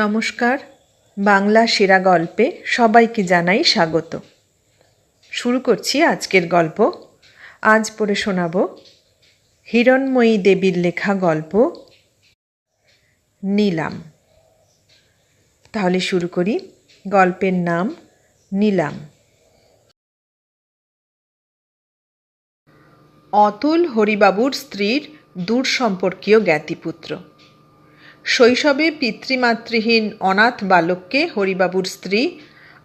নমস্কার। বাংলা সেরা গল্পে সবাইকে জানাই স্বাগত। শুরু করছি আজকের গল্প। আজ পড়ে শোনাব হিরণময়ী দেবীর লেখা গল্প নিলাম। তাহলে শুরু করি। গল্পের নাম নিলাম। অতুল হরিবাবুর স্ত্রীর দূর সম্পর্কীয় জ্ঞাতিপুত্র। শৈশবে পিতৃমাতৃহীন অনাথ বালককে হরিবাবুর স্ত্রী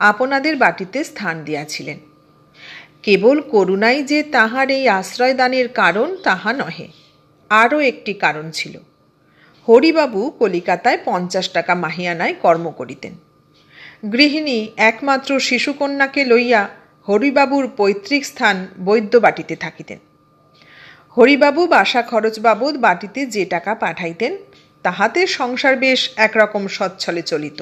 আপনাদের বাটিতে স্থান দিয়াছিলেন। কেবল করুণাই যে তাহার এই আশ্রয়দানের কারণ তাহা নহে, আরও একটি কারণ ছিল। হরিবাবু কলিকাতায় 50 টাকা মাহিয়ানায় কর্ম করিতেন। গৃহিণী একমাত্র শিশুকন্যাকে লইয়া হরিবাবুর পৈতৃক স্থান বৈদ্যবাটিতে থাকিতেন। হরিবাবু বাসা খরচ বাবদ বাটিতে যে টাকা পাঠাইতেন তাহাতে সংসার বেশ একরকম সচ্ছলে চলিত।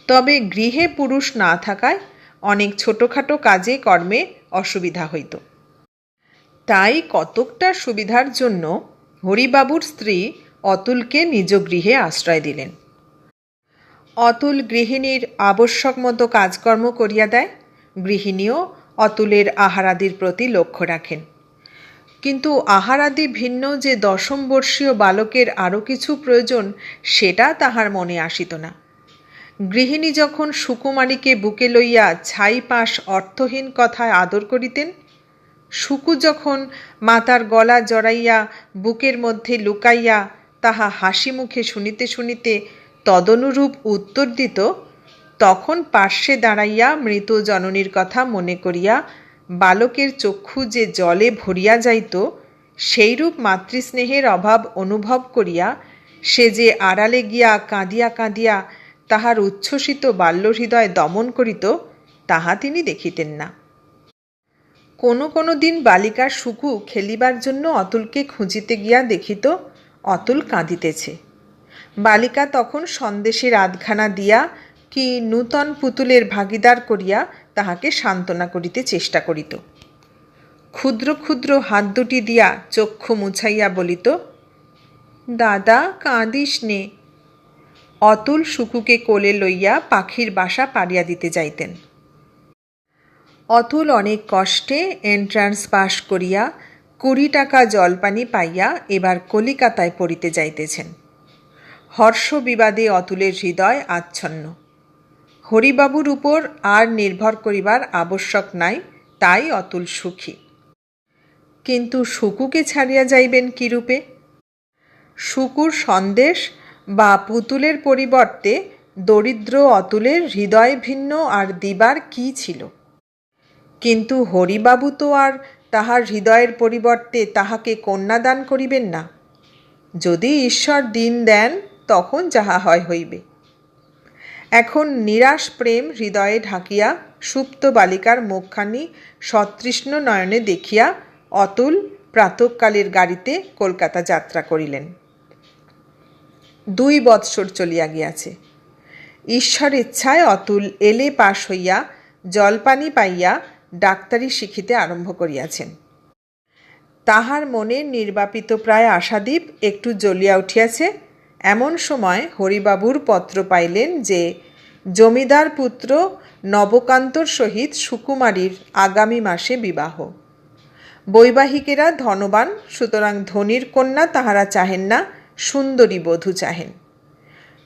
তবে গৃহে পুরুষ না থাকায় অনেক ছোটোখাটো কাজে কর্মে অসুবিধা হইত। তাই কতকটা সুবিধার জন্য হরিবাবুর স্ত্রী অতুলকে নিজ গৃহে আশ্রয় দিলেন। অতুল গৃহিণীর আবশ্যক মতো কাজকর্ম করিয়া দেয়। গৃহিণীও অতুলের আহারাদির প্রতি লক্ষ্য রাখেন। কিন্তু আহারাদি ভিন্ন যে 10ম বর্ষীয় বালকের আরও কিছু প্রয়োজন, সেটা তাহার মনে আসিত না। গৃহিণী যখন সুকুমারীকে বুকে লইয়া ছাইপাশ অর্থহীন কথায় আদর করিতেন, সুকু যখন মাতার গলা জড়াইয়া বুকের মধ্যে লুকাইয়া তাহা হাসি মুখে শুনিতে শুনিতে তদনুরূপ উত্তর দিত, তখন পার্শ্বে দাঁড়াইয়া মৃত জননীর কথা মনে করিয়া বালকের চক্ষু যে জলে ভরিয়া যাইত, সেইরূপ মাতৃস্নেহের অভাব অনুভব করিয়া সে যে আড়ালে গিয়া কাঁদিয়া কাঁদিয়া তাহার উচ্ছ্বসিত বাল্যহৃদয় দমন করিত, তাহা তিনি দেখিতেন না। কোনো কোনো দিন বালিকার সুকু খেলিবার জন্য অতুলকে খুঁজিতে গিয়া দেখিত অতুল কাঁদিতেছে। বালিকা তখন সন্দেশের আধখানা দিয়া কি নূতন পুতুলের ভাগিদার করিয়া তাহাকে সান্ত্বনা করিতে চেষ্টা করিত। ক্ষুদ্র ক্ষুদ্র হাত দুটি দিয়া চক্ষু মুছাইয়া বলিত, দাদা কাঁদিস নে। অতুল সুকুকে কোলে লইয়া পাখির বাসা পাড়িয়া দিতে যাইতেন। অতুল অনেক কষ্টে এন্ট্রান্স পাশ করিয়া 20 টাকা জলপানি পাইয়া এবার কলিকাতায় পড়িতে যাইতেছেন। হর্ষ বিবাদে অতুলের হৃদয় আচ্ছন্ন। হরিবাবুর উপর আর নির্ভর করিবার আবশ্যক নাই, তাই অতুল সুখী। কিন্তু সুকুকে ছাড়িয়া যাইবেন কিরূপে? সুকুর সন্দেশ বা পুতুলের পরিবর্তে দরিদ্র অতুলের হৃদয় ভিন্ন আর দিবার কি ছিল? কিন্তু হরিবাবু তো আর তাহার হৃদয়ের পরিবর্তে তাহাকে কন্যাদান করিবেন না। যদি ঈশ্বর দিন দেন তখন যাহা হয় হইবে। এখন নিরাশ প্রেম হৃদয়ে ঢাকিয়া সুপ্ত বালিকার মুখখানি সতৃষ্ণ নয়নে দেখিয়া অতুল প্রাতঃকালের গাড়িতে কলকাতা যাত্রা করিলেন। 2 বৎসর চলিয়া গিয়াছে। ঈশ্বর ইচ্ছায় অতুল এলে পাশ হইয়া জলপানি পাইয়া ডাক্তারি শিখিতে আরম্ভ করিয়াছেন। তাহার মনে নির্বাপিত প্রায় আশাদীপ একটু জ্বলিয়া উঠিয়াছে। এমন সময় হরিবাবুর পত্র পাইলেন যে জমিদার পুত্র নবকান্তর সহিত সুকুমারীর আগামী মাসে বিবাহ। বৈবাহিকেরা ধনবান, সুতরাং ধনীর কন্যা তাহারা চাহেন না, সুন্দরী বধূ চাহেন।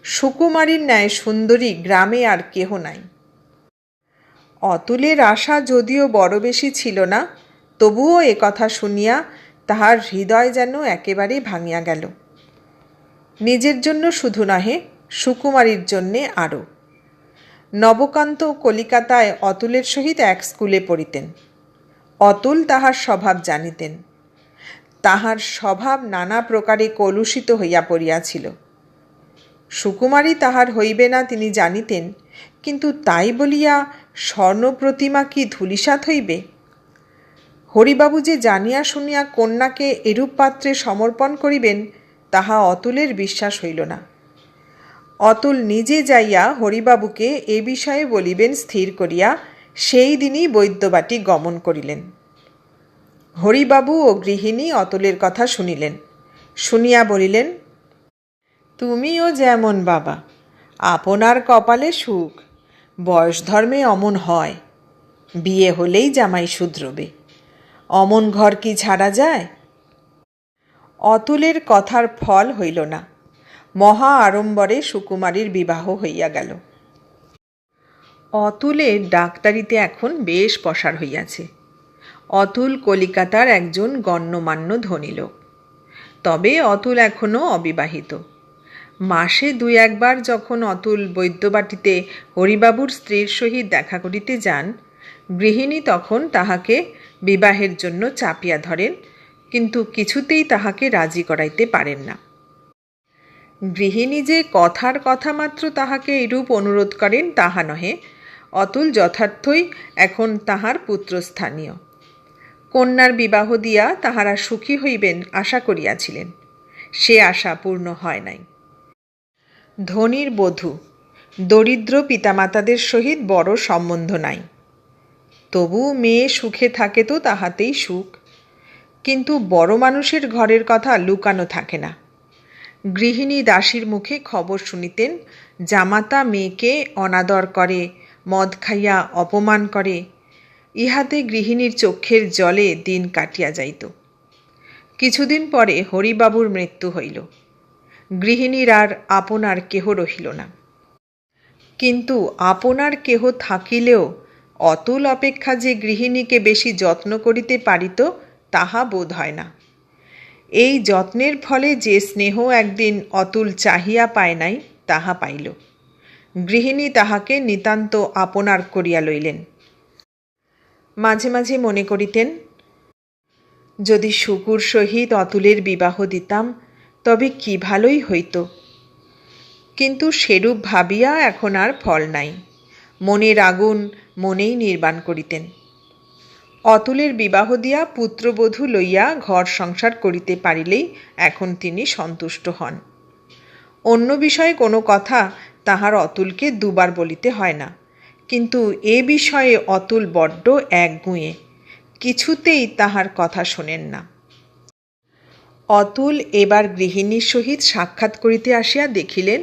সুকুমারীর ন্যায় সুন্দরী গ্রামে আর কেহ নাই। অতুলের আশা যদিও বড় বেশি ছিল না, তবুও এ কথা শুনিয়া তাহার হৃদয় যেন একেবারে ভাঙিয়া গেল। নিজের জন্য শুধু নহে, সুকুমারীর জন্যে আরও। নবকান্ত কলিকাতায় অতুলের সহিত এক স্কুলে পড়িতেন। অতুল তাহার স্বভাব জানিতেন। তাহার স্বভাব নানা প্রকারে কলুষিত হইয়া পড়িয়াছিল। সুকুমারী তাহার হইবে না তিনি জানিতেন, কিন্তু তাই বলিয়া স্বর্ণপ্রতিমা কি ধূলিসাৎ হইবে? হরিবাবু যে জানিয়া শুনিয়া কন্যাকে এরূপ পাত্রে সমর্পণ করিবেন তাহা অতুলের বিশ্বাস হইল না। অতুল নিজে যাইয়া হরিবাবুকে এ বিষয়ে বলিবেন স্থির করিয়া সেই দিনই বৈদ্যবাটি গমন করিলেন। হরিবাবু ও গৃহিণী অতুলের কথা শুনিলেন। শুনিয়া বলিলেন, তুমিও যেমন বাবা, আপনার কপালে সুখ, বয়স ধর্মে অমন হয়, বিয়ে হলেই জামাই শুধরবে, অমন ঘর কি ছাড়া যায়? অতুলের কথার ফল হইল না। মহা আড়ম্বরে সুকুমারীর বিবাহ হইয়া গেল। অতুলের ডাক্তারিতে এখন বেশ পসার হইয়াছে। অতুল কলিকাতার একজন গণ্যমান্য ধনী লোক। তবে অতুল এখনও অবিবাহিত। মাসে ২-১বার যখন অতুল বৈদ্যবাটিতে হরিবাবুর স্ত্রীর সহিত দেখা করিতে যান, গৃহিণী তখন তাহাকে বিবাহের জন্য চাপিয়া ধরেন, কিন্তু কিছুতেই তাহাকে রাজি করাইতে পারেন না। গৃহিণী যে কথার কথা মাত্র তাহাকে এইরূপ অনুরোধ করেন তাহা নহে, অতুল যথার্থই এখন তাহার পুত্রস্থানীয়। কন্যার বিবাহ দিয়া তাহারা সুখী হইবেন আশা করিয়াছিলেন, সে আশা পূর্ণ হয় নাই। ধনীর বধূ, দরিদ্র পিতামাতাদের সহিত বড় সম্বন্ধ নাই, তবু মেয়ে সুখে থাকে তো তাহাতেই সুখ। কিন্তু বড় মানুষের ঘরের কথা লুকানো থাকে না। গৃহিণী দাসীর মুখে খবর শুনিতেন, জামাতা মেয়েকে অনাদর করে, মদ খাইয়া অপমান করে। ইহাতে গৃহিণীর চক্ষের জলে দিন কাটিয়া যাইত। কিছুদিন পরে হরিবাবুর মৃত্যু হইল। গৃহিণীর আর আপনার কেহ রহিল না। কিন্তু আপনার কেহ থাকিলেও অতুল অপেক্ষা যে গৃহিণীকে বেশি যত্ন করিতে পারিত তাহা বোধ হয় না। এই যত্নের ফলে যে স্নেহ একদিন অতুল চাহিয়া পায় নাই তাহা পাইল। গৃহিণী তাহাকে নিতান্ত আপনার করিয়া লইলেন। মাঝে মাঝে মনে করিতেন, যদি শুকুর সহিত অতুলের বিবাহ দিতাম তবে কি ভালোই হইত। কিন্তু সেরূপ ভাবিয়া এখন আর ফল নাই। মনের আগুন মনেই নির্বাণ করিতেন। অতুলের বিবাহ দিয়া পুত্রবধূ লইয়া ঘর সংসার করিতে পারিলেই এখন তিনি সন্তুষ্ট হন। অন্য বিষয়ে কোনো কথা তাহার অতুলকে দুবার বলিতে হয় না, কিন্তু এ বিষয়ে অতুল বড্ড একগুঁয়ে, কিছুতেই তাহার কথা শোনেন না। অতুল এবার গৃহিণীর সহিত সাক্ষাৎ করিতে আসিয়া দেখিলেন,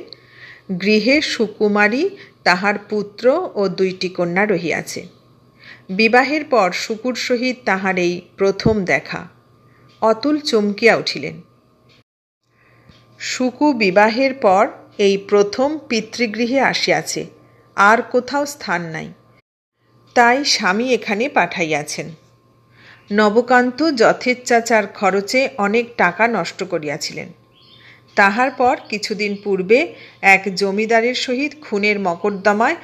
গৃহে সুকুমারী, তাহার পুত্র ও 2টি কন্যা রহিয়াছে। বিবাহের পর শুকুর সহিত তাহার এই প্রথম দেখা। অতুল চমকিয়া উঠিলেন। শুকু বিবাহের পর এই প্রথম পিতৃগৃহে আসিয়াছে, আর কোথাও স্থান নাই। তাই স্বামী এখানে পাঠাইয়াছেন। নবকান্ত যথেচ্ছাচার খরচে অনেক টাকা নষ্ট করিয়াছিলেন। তাহার পর কিছুদিন পূর্বে এক জমিদারের সহিত খুনের মকদ্দমায়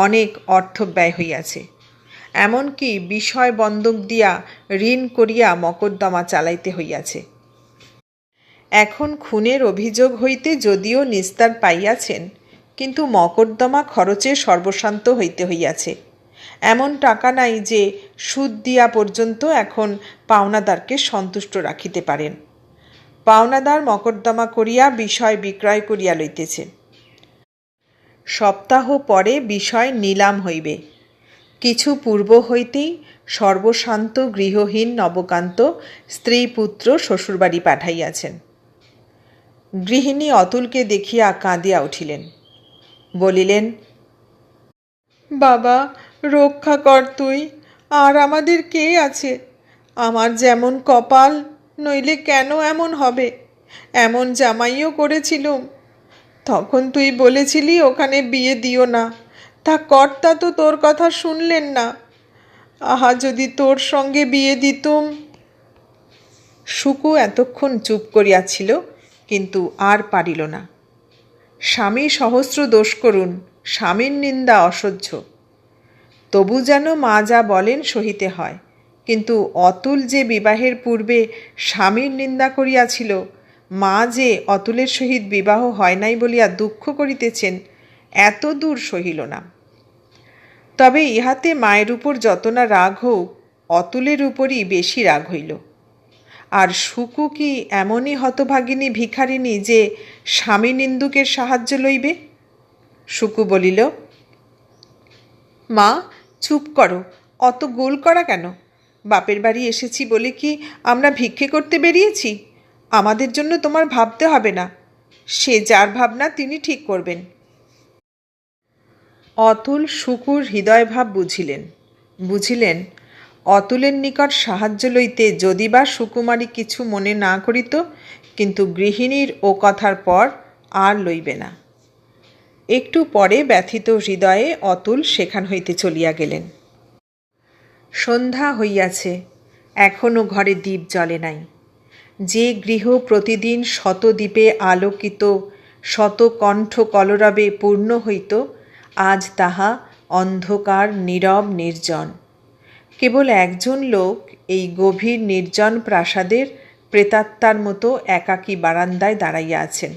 অনেক অর্থ ব্যয় হইয়াছে। এমনকি বিষয় বন্ধক দিয়া ঋণ করিয়া মকদ্দমা চালাইতে হইয়াছে। এখন খুনের অভিযোগ হইতে যদিও নিস্তার পাইয়াছেন, কিন্তু মকদ্দমা খরচে সর্বশান্ত হইতে হইয়াছে। এমন টাকা নাই যে সুদ দিয়া পর্যন্ত এখন পাওনাদারকে সন্তুষ্ট রাখিতে পারেন। পাওনাদার মকদ্দমা করিয়া বিষয় বিক্রয় করিয়া লইতেছে। সপ্তাহ পরে বিষয় নিলাম হইবে। কিছু পূর্ব হইতেই সর্বশান্ত গৃহহীন নবকান্ত স্ত্রী পুত্র শ্বশুরবাড়ি পাঠাইয়াছেন। গৃহিণী অতুলকে দেখিয়া কাঁদিয়া উঠিলেন। বলিলেন, বাবা, রক্ষা কর তুই, আর আমাদের কে আছে? আমার যেমন কপাল, নইলে কেন এমন হবে? এমন জামাইও করেছিলুম। তখন তুই বলেছিলি ওখানে বিয়ে দিও না, তা কর্তা তো তোর কথা শুনলেন না। আহা, যদি তোর সঙ্গে বিয়ে দিতুম। শুকু এতক্ষণ চুপ করিয়াছিল, কিন্তু আর পারিল না। স্বামী সহস্র দোষ করুন, স্বামীর নিন্দা অসহ্য। তবু যেন মা যা বলেন সহিতে হয়। কিন্তু অতুল যে বিবাহের পূর্বে স্বামীর নিন্দা করিয়াছিল, মা যে অতুলের সহিত বিবাহ হয় নাই বলিয়া দুঃখ করিতেছেন, এত দূর সহিল না। তবে ইহাতে মায়ের উপর যত না রাগ হোক, অতুলের উপরই বেশি রাগ হইল। আর শুকু কি এমনই হতভাগিনী ভিখারিণী যে স্বামী নিন্দুকের সাহায্য লইবে? শুকু বলিল, মা চুপ করো, অত গোল করা কেন? বাপের বাড়ি এসেছি বলে কি আমরা ভিক্ষে করতে বেরিয়েছি? আমাদের জন্য তোমার ভাবতে হবে না, সে যার ভাবনা তিনি ঠিক করবেন। অতুল শুকুর হৃদয়ভাব বুঝিলেন অতুলের নিকট সাহায্য লইতে যদি বা সুকুমারী কিছু মনে না করিত, কিন্তু গৃহিণীর ও কথার পর আর লইবে না। একটু পরে ব্যথিত হৃদয়ে অতুল সেখান হইতে চলিয়া গেলেন। সন্ধ্যা হইয়াছে, এখনও ঘরে দীপ জ্বলে নাই। যে গৃহ প্রতিদিন শত দ্বীপে আলোকিত, শত কণ্ঠ কলরবে পূর্ণ হইত, আজ তাহা অন্ধকার, নীরব, নির্জন। কেবল একজন লোক এই গভীর নির্জন প্রাসাদের প্রেতাত্মার মতো একাকী বারান্দায় দাঁড়াইয়া আছেন।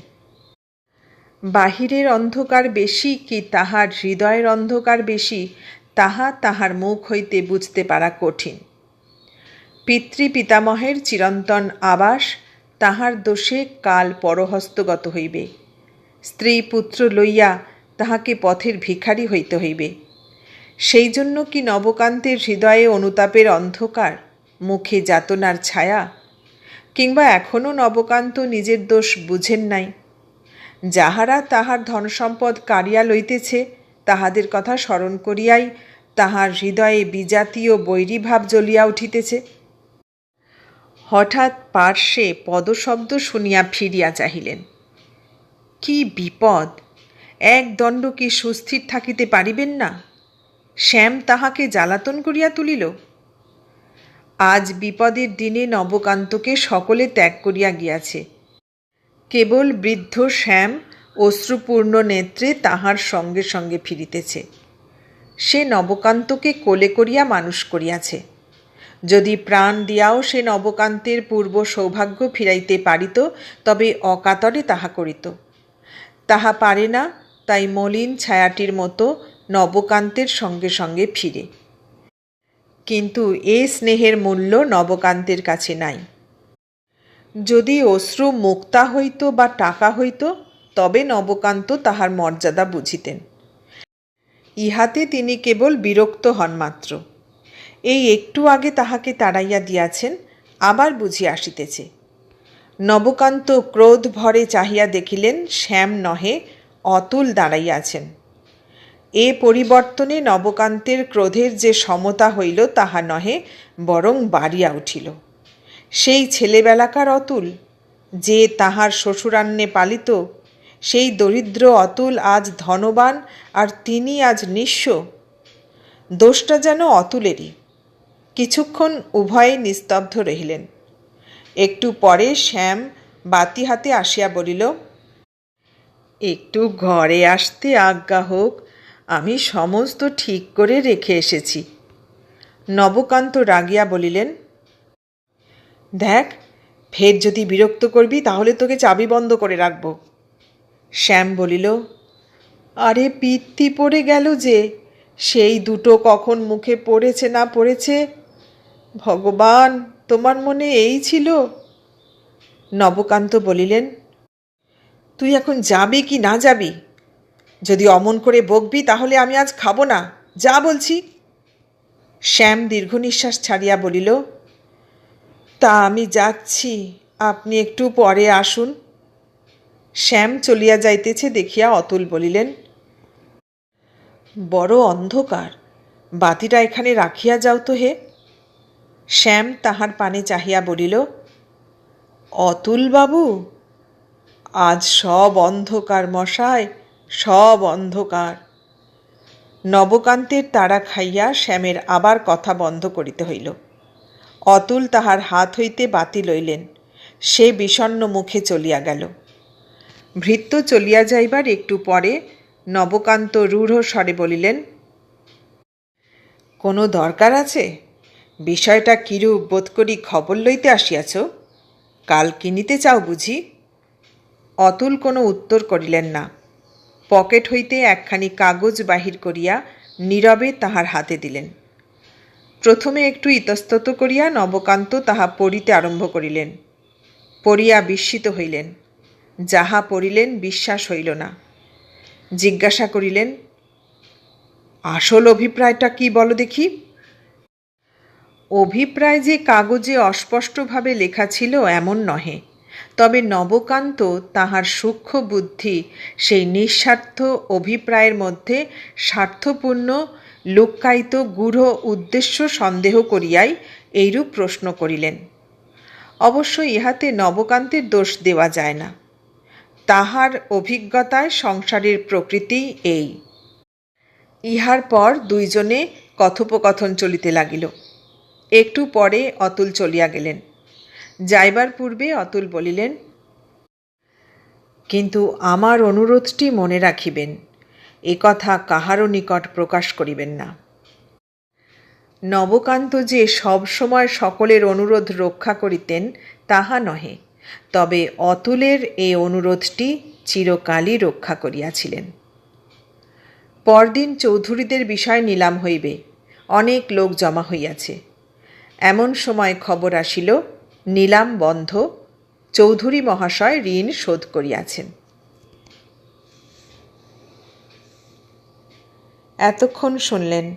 বাহিরের অন্ধকার বেশি কি তাহার হৃদয়ের অন্ধকার বেশি, তাহা তাহার মুখ হইতে বুঝতে পারা কঠিন। পিতৃপিতামহের চিরন্তন আবাস, তাহার দোষে কাল পরহস্তগত হইবে। স্ত্রী পুত্র লইয়া তাহাকে পথের ভিখারি হইতে হইবে। সেই জন্য কি নবকান্তের হৃদয়ে অনুতাপের অন্ধকার, মুখে যাতনার ছায়া? কিংবা এখনও নবকান্ত নিজের দোষ বুঝেন নাই? যাহারা তাহার ধনসম্পদ কাড়িয়া লইতেছে, তাহাদের কথা স্মরণ করিয়াই তাহার হৃদয়ে বিজাতীয় বৈরীভাব জ্বলিয়া উঠিতেছে। হঠাৎ পার্শ্বে পদশব্দ শুনিয়া ফিরিয়া চাহিলেন। কি বিপদ! এক দণ্ড কি সুস্থির থাকিতে পারিবেন না? শ্যাম তাহাকে জ্বালাতন করিয়া তুলিল। আজ বিপদের দিনে নবকান্তকে সকলে ত্যাগ করিয়া গিয়াছে। কেবল বৃদ্ধ শ্যাম অশ্রুপূর্ণ নেত্রে তাহার সঙ্গে সঙ্গে ফিরিতেছে। সে নবকান্তকে কোলে করিয়া মানুষ করিয়াছে। যদি প্রাণ দিয়াও সে নবকান্তের পূর্ব সৌভাগ্য ফিরাইতে পারিত, তবে অকাতরে তাহা করিত। তাহা পারে না, তাই মলিন ছায়াটির মতো নবকান্তের সঙ্গে সঙ্গে ফিরে। কিন্তু এ স্নেহের মূল্য নবকান্তের কাছে নাই। যদি অশ্রু মুক্তা হইত বা টাকা হইত, তবে নবকান্ত তাহার মর্যাদা বুঝিতেন। ইহাতে তিনি কেবল বিরক্ত হন মাত্র। এই একটু আগে তাহাকে তাড়াইয়া দিয়াছেন, আবার বুঝি আসিতেছে। নবকান্ত ক্রোধ ভরে চাহিয়া দেখিলেন শ্যাম নহে, অতুল দাঁড়াইয়াছেন। এ পরিবর্তনে নবকান্তের ক্রোধের যে সমতা হইল তাহা নহে, বরং বাড়িয়া উঠিল। সেই ছেলেবেলাকার অতুল, যে তাহার শ্বশুরান্নে পালিত, সেই দরিদ্র অতুল আজ ধনবান, আর তিনি আজ নিঃস্ব। দোষটা যেন অতুলেরই। কিছুক্ষণ উভয়ে নিস্তব্ধ রহিলেন। একটু পরে শ্যাম বাতি হাতে আসিয়া বলিল, একটু ঘরে আসতে আজ্ঞা হোক, আমি সমস্ত ঠিক করে রেখে এসেছি। নবকান্ত রাগিয়া বলিলেন, দেখ, ফের যদি বিরক্ত করবি তাহলে তোকে চাবি বন্ধ করে রাখব। শ্যাম বলিল, আরে পিত্তি পড়ে গেল যে, সেই দুটো কখন মুখে পড়েছে না পড়েছে। ভগবান, তোমার মনে এই ছিল? নবকান্ত বলিলেন, তুই এখন যাবি কি না যাবি? যদি অমন করে বকবি তাহলে আমি আজ খাবো না, যা বলছি। শ্যাম দীর্ঘ নিঃশ্বাস ছাড়িয়া বলিল, তা আমি যাচ্ছি, আপনি একটু পরে আসুন। শ্যাম চলিয়া যাইতেছে দেখিয়া অতুল বলিলেন, বড় অন্ধকার, বাতিটা এখানে রাখিয়া যাও তো হে। শ্যাম তাহার পানে চাহিয়া বলিল, অতুল বাবু, আজ সব অন্ধকার মশায়, সব অন্ধকার। নবকান্তের তাড়া খাইয়া শ্যামের আবার কথা বন্ধ করিতে হইল। অতুল তাহার হাত হইতে বাতি লইলেন। সে বিষণ্ণ মুখে চলিয়া গেল। ভৃত্য চলিয়া যাইবার একটু পরে নবকান্ত রূঢ় স্বরে বলিলেন, কোনো দরকার আছে? বিষয়টা কিরূপ বোধ করি খবর লইতে আসিয়াছ? কাল কিনিতে চাও বুঝি? অতুল কোনো উত্তর করিলেন না। পকেট হইতে একখানি কাগজ বাহির করিয়া নীরবে তাহার হাতে দিলেন। প্রথমে একটু ইতস্তত করিয়া নবকান্ত তাহা পড়িতে আরম্ভ করিলেন। পড়িয়া বিস্মিত হইলেন। যাহা পড়িলেন বিশ্বাস হইল না। জিজ্ঞাসা করিলেন, আসল অভিপ্রায়টা কি বলো দেখি? অভিপ্রায় যে কাগজে অস্পষ্টভাবে লেখা ছিল এমন নহে, তবে নবকান্ত তাহার সূক্ষ্ম বুদ্ধি সেই নিঃস্বার্থ অভিপ্রায়ের মধ্যে স্বার্থপূর্ণ লুক্কায়িত গূঢ় উদ্দেশ্য সন্দেহ করিয়াই এইরূপ প্রশ্ন করিলেন। অবশ্য ইহাতে নবকান্তের দোষ দেওয়া যায় না। তাহার অভিজ্ঞতায় সংসারের প্রকৃতি এই। ইহার পর দুইজনে কথোপকথন চলিতে লাগিল। একটু পরে অতুল চলিয়া গেলেন। যাইবার পূর্বে অতুল বলিলেন, কিন্তু আমার অনুরোধটি মনে রাখিবেন, এ কথা কাহারও নিকট প্রকাশ করিবেন না। নবকান্ত যে সব সময় সকলের অনুরোধ রক্ষা করিতেন তাহা নহে, তবে অতুলের এই অনুরোধটি চিরকালই রক্ষা করিয়াছিলেন। পরদিন চৌধুরীদের বিষয় নিলাম হইবে, অনেক লোক জমা হইয়াছে। এমন সময় খবর আসিল, নিলাম বন্ধ, চৌধুরী মহাশয় ঋণ শোধ করিয়াছেন। এতক্ষণ শুনলেন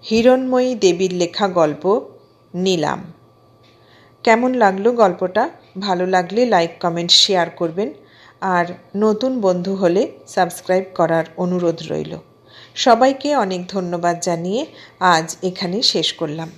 হিরণময়ী দেবীর লেখা গল্প নিলাম। কেমন লাগলো গল্পটা? ভালো লাগলে লাইক, কমেন্ট, শেয়ার করবেন। আর নতুন বন্ধু হলে সাবস্ক্রাইব করার অনুরোধ রইল। সবাইকে অনেক ধন্যবাদ জানিয়ে আজ এখানেই শেষ করলাম।